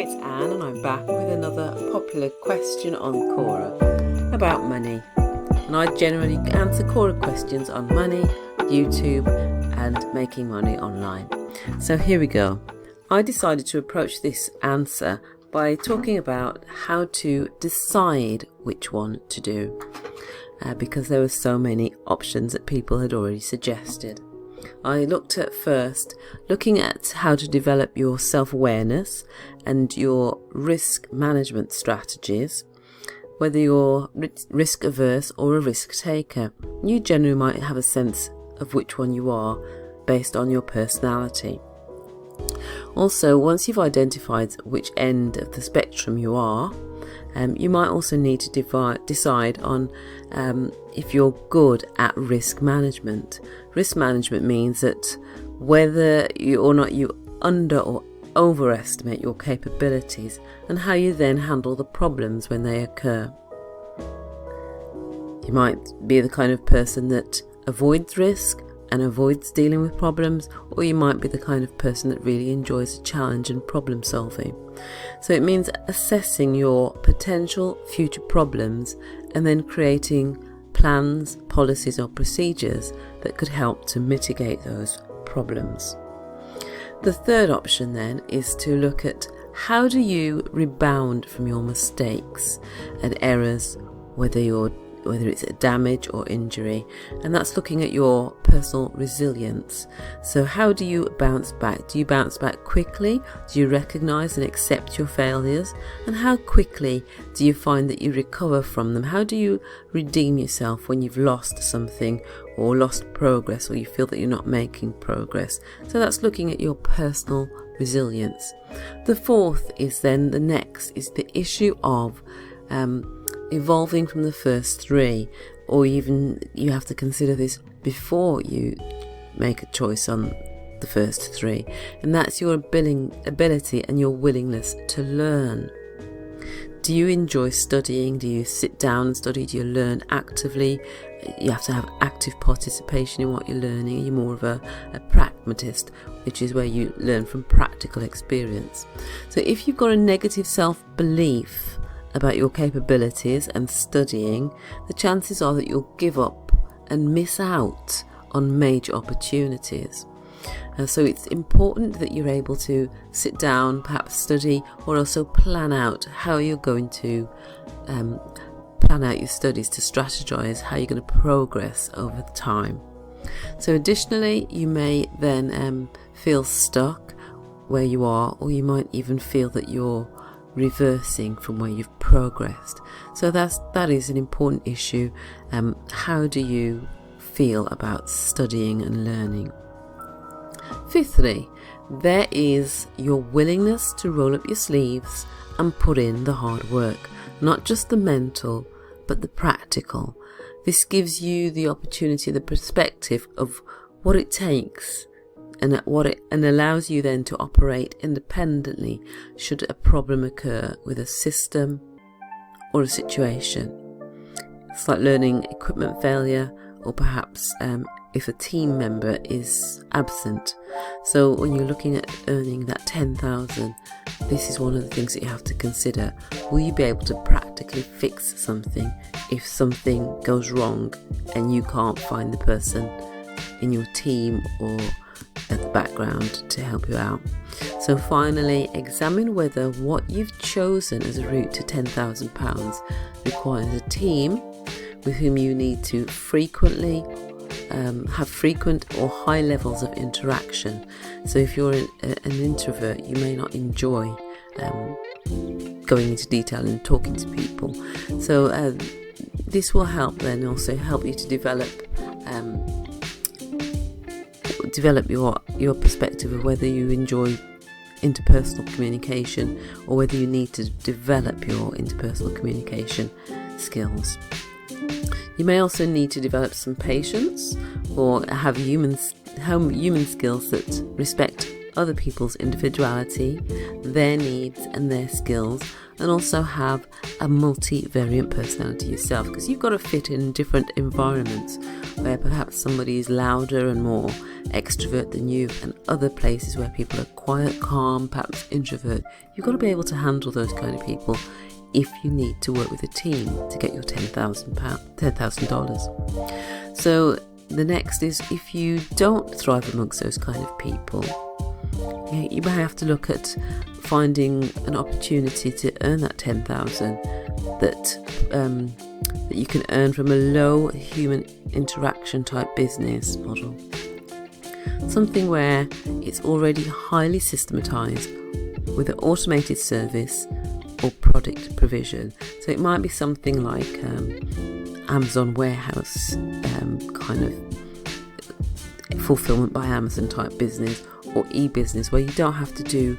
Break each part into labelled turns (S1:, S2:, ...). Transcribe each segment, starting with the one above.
S1: it's Anne and I'm back with another popular question on Quora about money. And I generally answer Quora questions on money, YouTube and making money online. So here we go. I decided to approach this answer by talking about how to decide which one to do because there were so many options that people had already suggested. I looked at first looking at how to develop your self-awareness and your risk management strategies, whether you're risk averse or a risk taker. You generally might have a sense of which one you are based on your personality. Also, once you've identified which end of the spectrum you are, you might also need to decide on if you're good at risk management. Risk management means that whether or not you under or overestimate your capabilities and how you then handle the problems when they occur. You might be the kind of person that avoids risk and avoids dealing with problems, or you might be the kind of person that really enjoys a challenge and problem solving. So it means assessing your potential future problems and then creating plans, policies or procedures that could help to mitigate those problems. The third option then is to look at how do you rebound from your mistakes and errors, whether it's a damage or injury, and that's looking at your personal resilience. So how do you bounce back? Do you bounce back quickly? Do you recognize and accept your failures? And how quickly do you find that you recover from them? How do you redeem yourself when you've lost something or lost progress, or you feel that you're not making progress? So that's looking at your personal resilience. The fourth is then the issue of evolving from the first three, or even you have to consider this before you make a choice on the first three, and that's your ability and your willingness to learn. Do you enjoy studying? Do you sit down and study? Do you learn actively? You have to have active participation in what you're learning. Are you more of a pragmatist, which is where you learn from practical experience? So if you've got a negative self-belief about your capabilities and studying, the chances are that you'll give up and miss out on major opportunities. So it's important that you're able to sit down, perhaps study, or also plan out how you're going to plan out your studies, to strategize how you're going to progress over time. So additionally, you may then feel stuck where you are, or you might even feel that you're reversing from where you've progressed. So that is an important issue. How do you feel about studying and learning? Fifthly, there is your willingness to roll up your sleeves and put in the hard work, not just the mental but the practical. This gives you the opportunity, the perspective of what it takes, and allows you then to operate independently should a problem occur with a system or a situation. It's like learning equipment failure, or perhaps if a team member is absent. So when you're looking at earning that 10,000, this is one of the things that you have to consider. Will you be able to practically fix something if something goes wrong and you can't find the person in your team or at the background to help you out? So finally, examine whether what you've chosen as a route to £10,000 requires a team with whom you need to frequently have frequent or high levels of interaction. So if you're an introvert, you may not enjoy going into detail and talking to people. So this will help then also help you to develop your perspective of whether you enjoy interpersonal communication or whether you need to develop your interpersonal communication skills. You may also need to develop some patience or have human skills that respect other people's individuality, their needs and their skills, and also have a multivariant personality yourself, because you've got to fit in different environments where perhaps somebody is louder and more extrovert than you, and other places where people are quiet, calm, perhaps introvert. You've got to be able to handle those kind of people if you need to work with a team to get your $10,000. So the next is, if you don't thrive amongst those kind of people, you may have to look at finding an opportunity to earn that 10,000 that you can earn from a low human interaction type business model. Something where it's already highly systematized with an automated service or product provision. So it might be something like Amazon warehouse kind of fulfillment by Amazon type business, or e-business where you don't have to do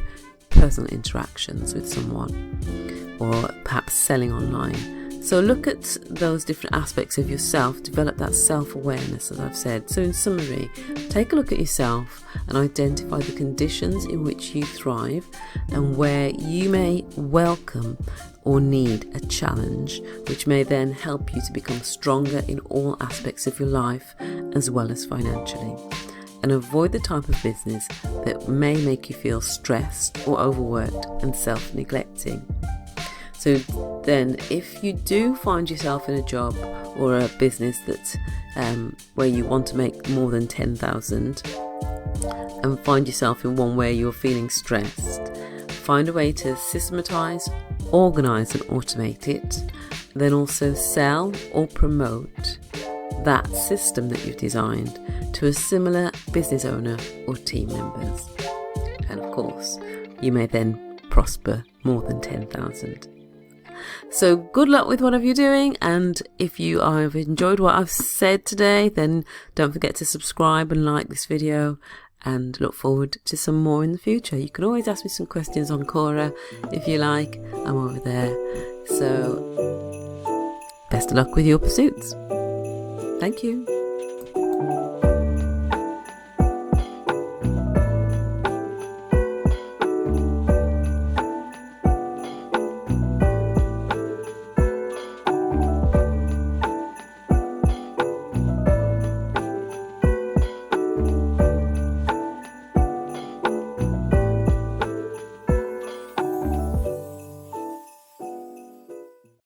S1: personal interactions with someone, or perhaps selling online. So look at those different aspects of yourself, develop that self-awareness, as I've said. So in summary, take a look at yourself and identify the conditions in which you thrive and where you may welcome or need a challenge, which may then help you to become stronger in all aspects of your life as well as financially. And avoid the type of business that may make you feel stressed or overworked and self-neglecting. So then, if you do find yourself in a job or a business that where you want to make more than 10,000 and find yourself in one where you're feeling stressed, find a way to systematize, organize and automate it. Then also sell or promote that system that you've designed to a similar business owner or team members. And of course, you may then prosper more than 10,000. So good luck with whatever you're doing, and if you have enjoyed what I've said today, then don't forget to subscribe and like this video, and look forward to some more in the future. You can always ask me some questions on Quora if you like. I'm over there. So best of luck with your pursuits. Thank you.